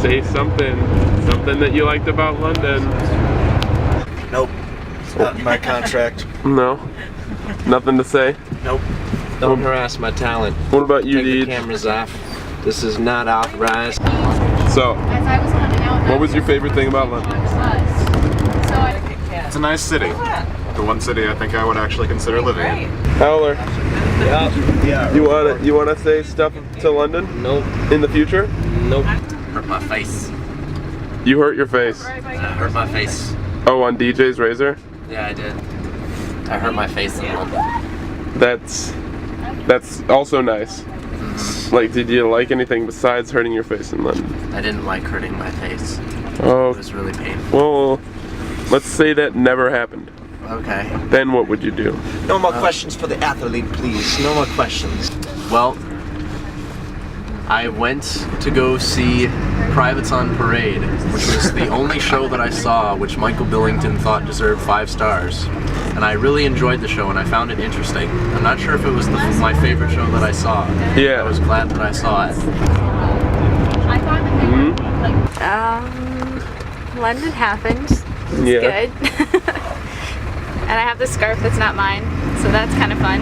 say something that you liked about London. Nope. It's not in my contract. No? Nothing to say? Nope. Don't harass my talent. What about you, Take the Deej? cameras off. This is not authorized. So, what was your favorite thing about London? It's a nice city. The one city I think I would actually consider living in. Howler, Yeah. you wanna say stuff to London? Nope. In the future? Nope. Hurt my face. You hurt your face. Hurt my face. Oh, on DJ's Razor? Yeah, I did. I hurt my face in London. That's also nice. Like, did you like anything besides hurting your face in London? I didn't like hurting my face. Oh, It was really painful. well, let's say that never happened. Okay. Then what would you do? No more questions for the athlete, please. No more questions. Well, I went to go see Privates on Parade, which was the only show that I saw which Michael Billington thought deserved 5 stars. And I really enjoyed the show and I found it interesting. I'm not sure if it was my favorite show that I saw. Yeah. I was glad that I saw it. London happened. It's Yeah. good. And I have this scarf that's not mine, so that's kind of fun.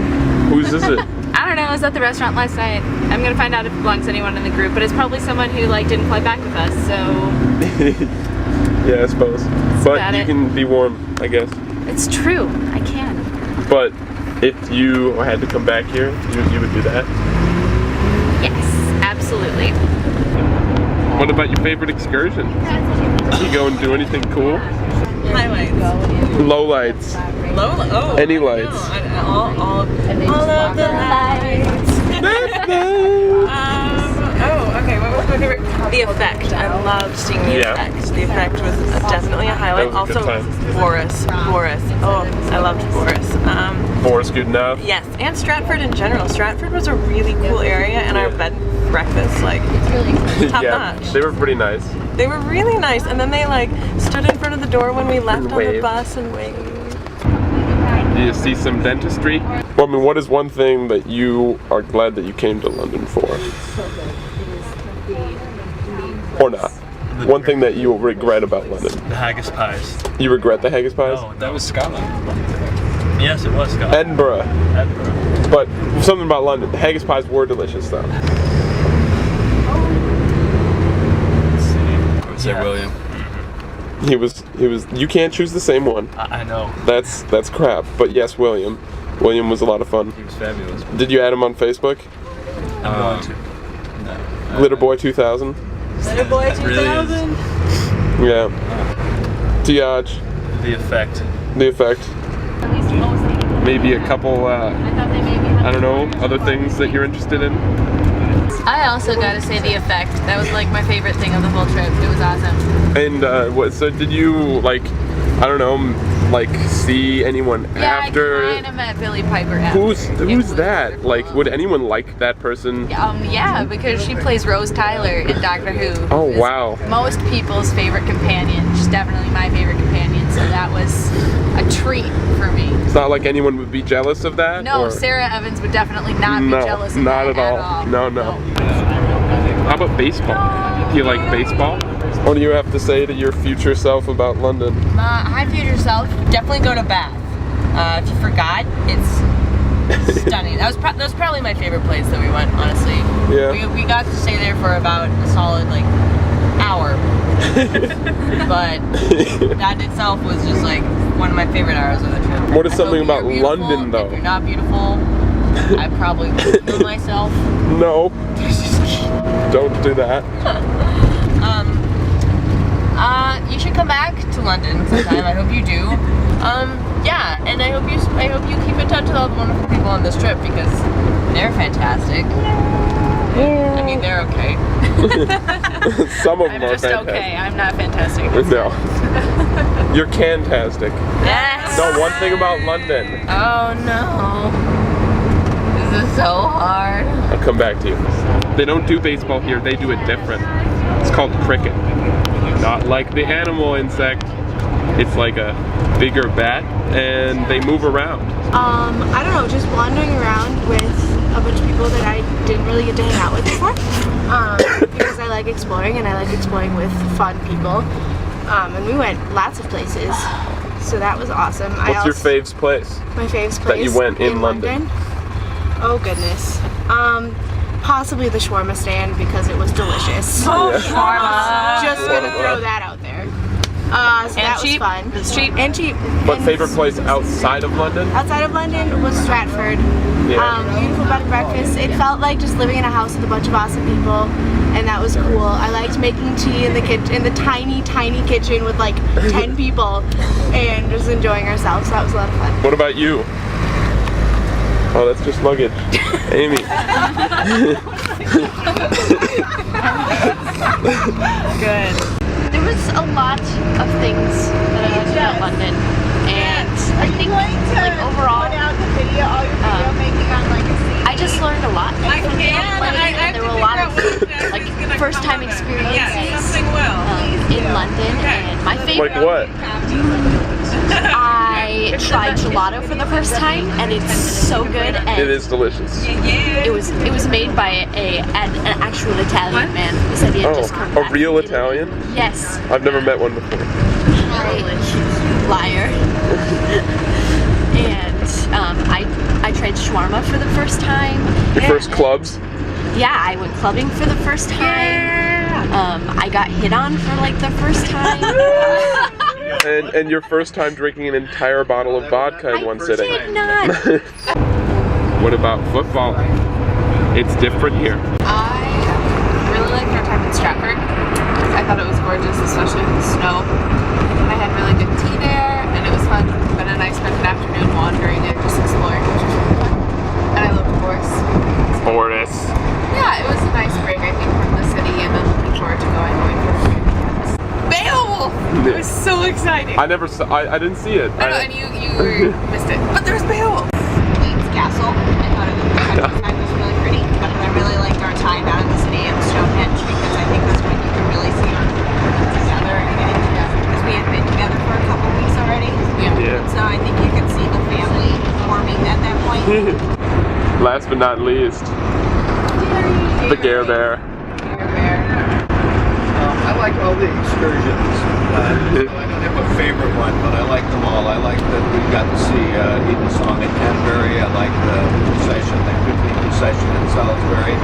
Whose is it? I don't know, I was at the restaurant last night. I'm gonna find out if it belongs to anyone in the group, but it's probably someone who didn't fly back with us, so Yeah, I suppose. But about you it. can be warm, I guess. it's true, I can. But if you had to come back here, you would do that. Yes, absolutely. What about your favorite excursion? You go and do anything cool? Highlights. Lowlights. Oh. Any lights? All of the lights. Okay. What was my favorite? The Effect. I loved seeing The Yeah. Effect. The Effect was definitely a highlight. That was a good Also, time. Boris. Oh, I loved Boris. Forest good enough? Yes, and Stratford in general. Stratford was a really cool area, and our bed and breakfast, top Yeah, notch. they were pretty nice. They were really nice, and then they stood in front of the door when we left on the waved. bus and waved. Do you see some dentistry? Well, I mean, what is one thing that you are glad that you came to London for? Or not? One thing that you regret about London? The haggis pies. You regret the haggis pies? No, that was Scotland. Yes, it was Scotland. Edinburgh. Edinburgh. But something about London. The haggis pies were delicious, though. Let's see. I would say William. He was. You can't choose the same one. I know. That's crap. But yes, William. William was a lot of fun. He was fabulous. Did you add him on Facebook? I'm going to. No. Glitterboy 2000. Better Boy 2000. Yeah. Tiaj. The Effect. The Effect. Maybe a couple. I don't know. Other things that you're interested in. I also gotta say The Effect. That was my favorite thing of the whole trip. It was awesome. And what? So did you I don't know, see anyone after? I kind of met Billie Piper after. Who's was that? wonderful. Would anyone like that person? Yeah, because she plays Rose Tyler in Doctor Who. Oh, who's wow. Most people's favorite companion. She's definitely my favorite companion, so that was a treat for me. It's not like anyone would be jealous of that? No, or? Sarah Evans would definitely not be jealous of not that at all. No. How about baseball? Do you like baseball? What do you have to say to your future self about London? Hi, future self. Definitely go to Bath. If you forgot, it's stunning. That was probably my favorite place that we went, honestly. Yeah. We got to stay there for about a solid hour. But that itself was just one of my favorite hours of the trip. What is I something hope about you're beautiful. London, though? If you're not beautiful, I probably would kill myself. No. Don't do that. You should come back to London sometime. I hope you do. Yeah, and I hope you keep in touch with all the wonderful people on this trip because they're fantastic. I mean, they're okay. Some of them I'm are just fantastic. okay. I'm not fantastic. No. You're cantastic. Yes. No, one thing about London. Oh no. This is so hard. I'll come back to you. They don't do baseball here, they do it different. It's called cricket. Not like the animal insect. It's like a bigger bat and they move around. I don't know, just wandering around with a bunch of people that I didn't really get to hang out with before. Because I like exploring and I like exploring with fun people. And we went lots of places. So that was awesome. What's your faves place? My faves place that you went in London? Oh goodness. Possibly the shawarma stand because it was delicious. Oh, shawarma. Just gonna throw that out there. So that was fun. It's cheap. And cheap. What And favorite place outside of London? outside of London was Stratford. Yeah. Beautiful bed and breakfast. It felt like just living in a house with a bunch of awesome people, and that was cool. I liked making tea in the kitchen, in the tiny, tiny kitchen with like 10 people, and just enjoying ourselves. So that was a lot of fun. What about you? Oh, that's just luggage. Amy. Good. There was a lot of things that I liked about London, and I think like overall, I just learned a lot from London, and there were a lot of like first-time experiences in London, and my favorite. Like what? I tried gelato for the first time, and it's so good. And It is delicious. It was made by an actual Italian man. He said he had just come back. A real from Italy. Italian? Yes. I've never met one before. Liar. And I tried shawarma for the first time. Your first clubs? Yeah, I went clubbing for the first time. I got hit on for like the first time. And your first time drinking an entire bottle of vodka in one sitting. I did not. What about football? It's different here. I really liked our time in Stratford. I thought it was gorgeous, especially with the snow. I had really good tea there, and it was fun. But then I spent an afternoon wandering and just exploring, which was really fun. And I loved Boris. Boris. Yeah, it was a nice break, I think, from the city, and then looking forward to going away for a few weekends. Beowulf! It was so exciting. I never saw. I didn't see it. I know, and you missed it. But there's Beowulf! Queen's Castle. I thought it was really pretty. But I really liked our time out in the city and Stonehenge because I think that's when you can really see our together and getting together. Because we had been together for a couple weeks already. Yeah. So I think you can see the family forming at that point. Last but not least, the Gare Bear. I like all the excursions. I don't have a favorite one, but I like them all. I like that we got to see Eden Song at Canterbury. I like the procession, the Quickly procession in Salisbury.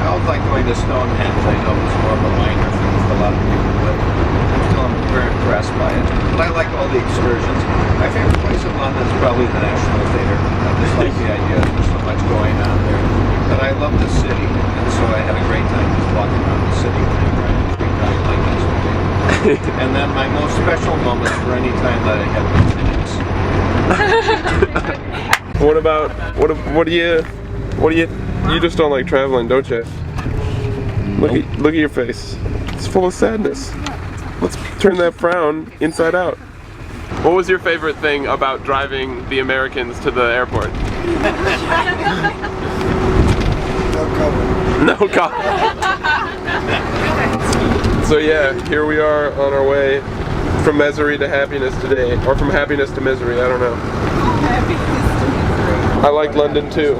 I also like going to Stonehenge. I know it's more of a minor thing for a lot of people, but I'm still very impressed by it. But I like all the excursions. My favorite place in London is probably the National Theatre. I just like the idea that there's so much going on there. But I love the city, and so I had a great time just walking around the city when I arrived. And then my most special moments were any time that I had my minutes. What do you just don't like traveling, don't you? Look at your face. It's full of sadness. Let's turn that frown inside out. What was your favorite thing about driving the Americans to the airport? No comment. So yeah, here we are on our way from misery to happiness today, or from happiness to misery, I don't know. I like London too.